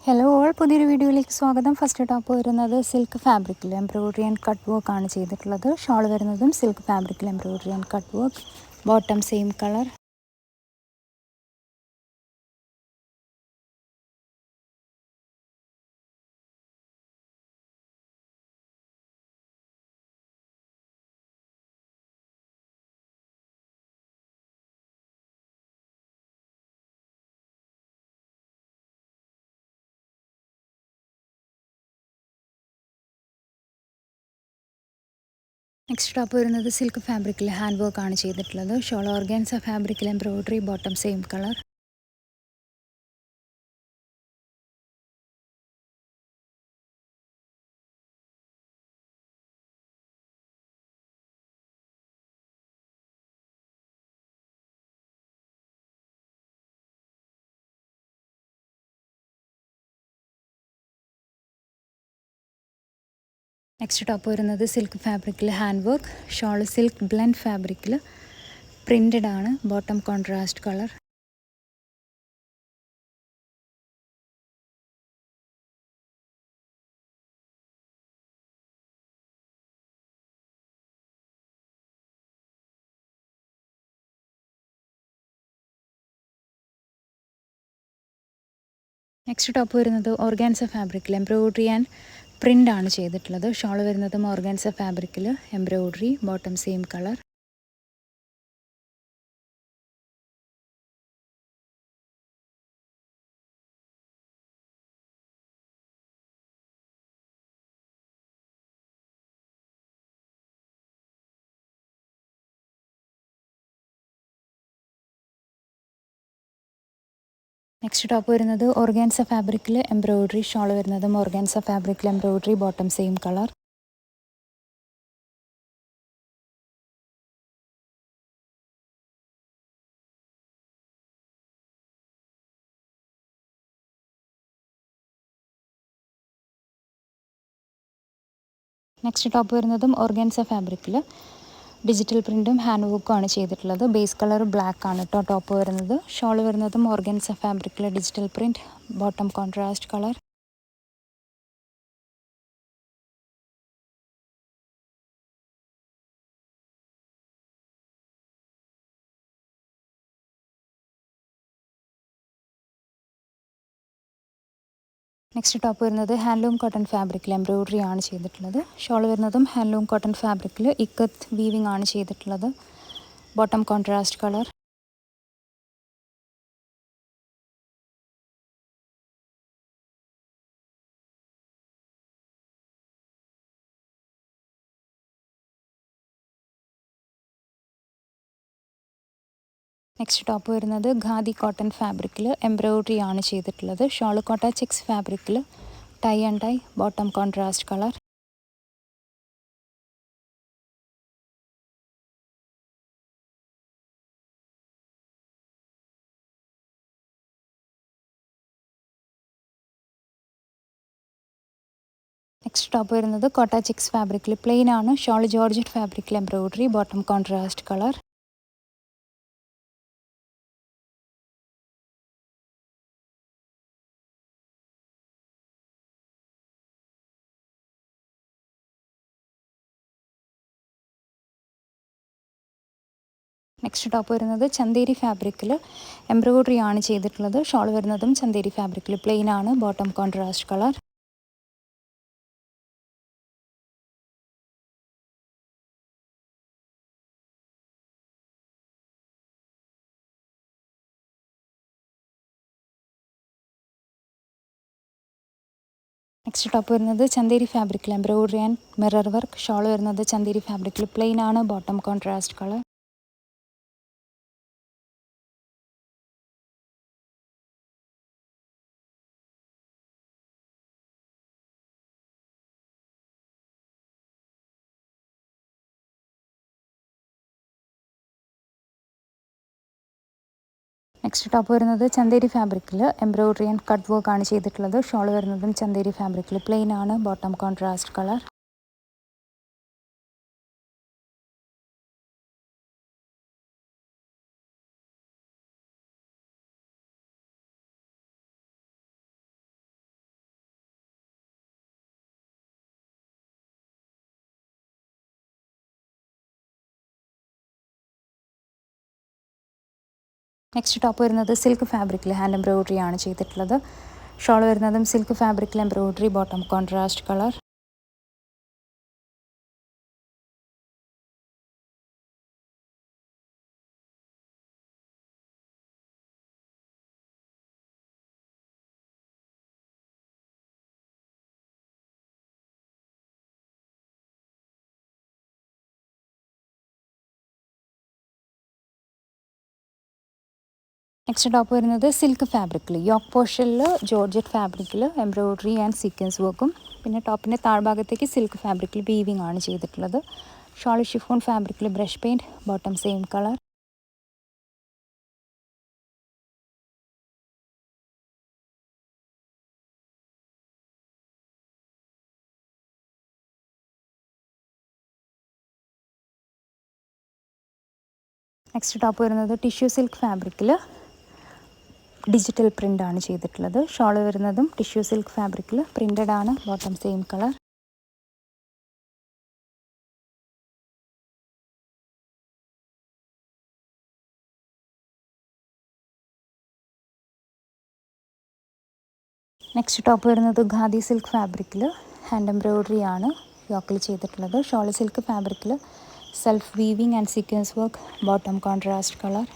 Hello all പുതിയൊരു വീഡിയോയിലേക്ക് സ്വാഗതം. ഫസ്റ്റ് ടോപ്പ് വരുന്നത് സിൽക്ക് ഫാബ്രിക്കിൽ എംബ്രോയിഡറി ആൻഡ് കട്ട് വർക്ക് ആണ് ചെയ്തിട്ടുള്ളത്. ഷോൾ വരുന്നതും സിൽക്ക് ഫാബ്രിക്കിൽ embroidery and cut work. Bottom same colour. Next top വരുന്നത് സിൽക്ക് ഫാബ്രിക്കിൽ ഹാൻഡ് വർക്ക് ആണ് ചെയ്തിട്ടുള്ളത്. ഷോൾ ഓർഗാൻസ ഫാബ്രിക്കിൽ embroidery. Bottom same colour. Next top വരുന്നത് സിൽക്ക് ഫാബ്രിക്കിൽ hand work. Shawl silk blend ഫാബ്രിക്കിൽ പ്രിൻറ്റഡ് ആണ്. Bottom contrast colour. Next top വരുന്നത് ഓർഗാൻസ ഫാബ്രിക്കിൽ എംബ്രോയിഡറി ആൻഡ് പ്രിൻ്റ് ആണ് ചെയ്തിട്ടുള്ളത്. ഷോൾ വരുന്നതും ഓർഗാൻസ ഫാബ്രിക്കിൽ embroidery. Bottom same colour. Next top വരുന്നത് ഓർഗാൻസ ഫാബ്രിക്കിൽ എംബ്രോയിഡറി. ഷോൾ വരുന്നതും ഓർഗാൻസ ഫാബ്രിക്കിൽ embroidery. Bottom same colour. Next top വരുന്നതും ഓർഗാൻസ ഫാബ്രിക്കിൽ ഡിജിറ്റൽ പ്രിൻറ്റും ഹാൻഡ് വർക്കും ആണ് ചെയ്തിട്ടുള്ളത്. ബേസ് കളർ ബ്ലാക്ക് ആണ് കേട്ടോ ടോപ്പ് വരുന്നത്. ഷോൾ വരുന്നതും ഓർഗാൻസ ഫാബ്രിക്കിൽ digital print. Bottom contrast colour. Next top വരുന്നത് ഹാൻഡ്ലൂം കോട്ടൺ ഫാബ്രിക്കിൽ എംബ്രോയിഡറി ആണ് ചെയ്തിട്ടുള്ളത്. ഷോൾ വരുന്നതും ഹാൻഡ്ലൂം കോട്ടൺ ഫാബ്രിക്കിൽ ഇക്കത്ത് വീവിംഗ് ആണ് ചെയ്തിട്ടുള്ളത്. Bottom contrast colour. Next top വരുന്നത് ഖാദി കോട്ടൺ ഫാബ്രിക്കിൽ എംബ്രോയിഡറി ആണ് ചെയ്തിട്ടുള്ളത്. ഷോൾ കോട്ട ചെക്സ് ഫാബ്രിക്കിൽ tie and tie. Bottom contrast colour. Next top വരുന്നത് കോട്ട ചെക്സ് ഫാബ്രിക്കിൽ പ്ലെയിൻ ആണ്. ഷോൾ ജോർജറ്റ് ഫാബ്രിക്കിൽ embroidery. Bottom contrast colour. Next top വരുന്നത് ചന്തേരി ഫാബ്രിക്കിൽ എംബ്രോയിഡറി ആണ് ചെയ്തിട്ടുള്ളത്. ഷോൾ വരുന്നതും ചന്തേരി ഫാബ്രിക്കിൽ പ്ലെയിൻ ആണ്. Bottom contrast colour. Next top വരുന്നത് ചന്തേരി ഫാബ്രിക്കിൽ embroidery and mirror work. Shawl വരുന്നത് ചന്തേരി ഫാബ്രിക്കിൽ പ്ലെയിൻ ആണ്. Bottom contrast colour. Next top വരുന്നത് ചന്തേരി ഫാബ്രിക്കിൽ എംബ്രോയിഡറി ആൻഡ് കട്ട് വർക്ക് ആണ് ചെയ്തിട്ടുള്ളത്. ഷോൾ വരുന്നതും ചന്തേരി ഫാബ്രിക്കിൽ പ്ലെയിൻ ആണ്. Bottom contrast colour. Next top വരുന്നത് സിൽക്ക് ഫാബ്രിക്കിൽ ഹാൻഡ് എംബ്രോയിഡറി ആണ് ചെയ്തിട്ടുള്ളത്. ഷോൾ വരുന്നതും സിൽക്ക് ഫാബ്രിക്കിൽ embroidery, bottom contrast colour. Next top വരുന്നത് സിൽക്ക് ഫാബ്രിക്കിൽ യോക്ക് പോർഷനിൽ ജോർജറ്റ് ഫാബ്രിക്കിൽ എംബ്രോയിഡറി ആൻഡ് സീക്വൻസ് വർക്കും, പിന്നെ ടോപ്പിൻ്റെ താഴ്ഭാഗത്തേക്ക് സിൽക്ക് ഫാബ്രിക്കിൽ വീവിംഗ് ആണ് ചെയ്തിട്ടുള്ളത്. ഷോൾ ഷിഫോൺ ഫാബ്രിക്കിൽ brush paint, bottom same colour. Next top വരുന്നത് ടിഷ്യൂ സിൽക്ക് ഫാബ്രിക്കിൽ ഡിജിറ്റൽ പ്രിൻ്റ് ആണ് ചെയ്തിട്ടുള്ളത്. ഷോൾ വരുന്നതും ടിഷ്യൂ സിൽക്ക് ഫാബ്രിക്കിൽ പ്രിൻ്റഡ് ആണ്, bottom same colour. Next top വരുന്നത് ഖാദി സിൽക്ക് ഫാബ്രിക്കിൽ ഹാൻഡ് എംബ്രോയിഡറി ആണ് യോക്കിൽ ചെയ്തിട്ടുള്ളത്. ഷോൾ സിൽക്ക് ഫാബ്രിക്കിൽ self weaving and sequence work, bottom contrast colour.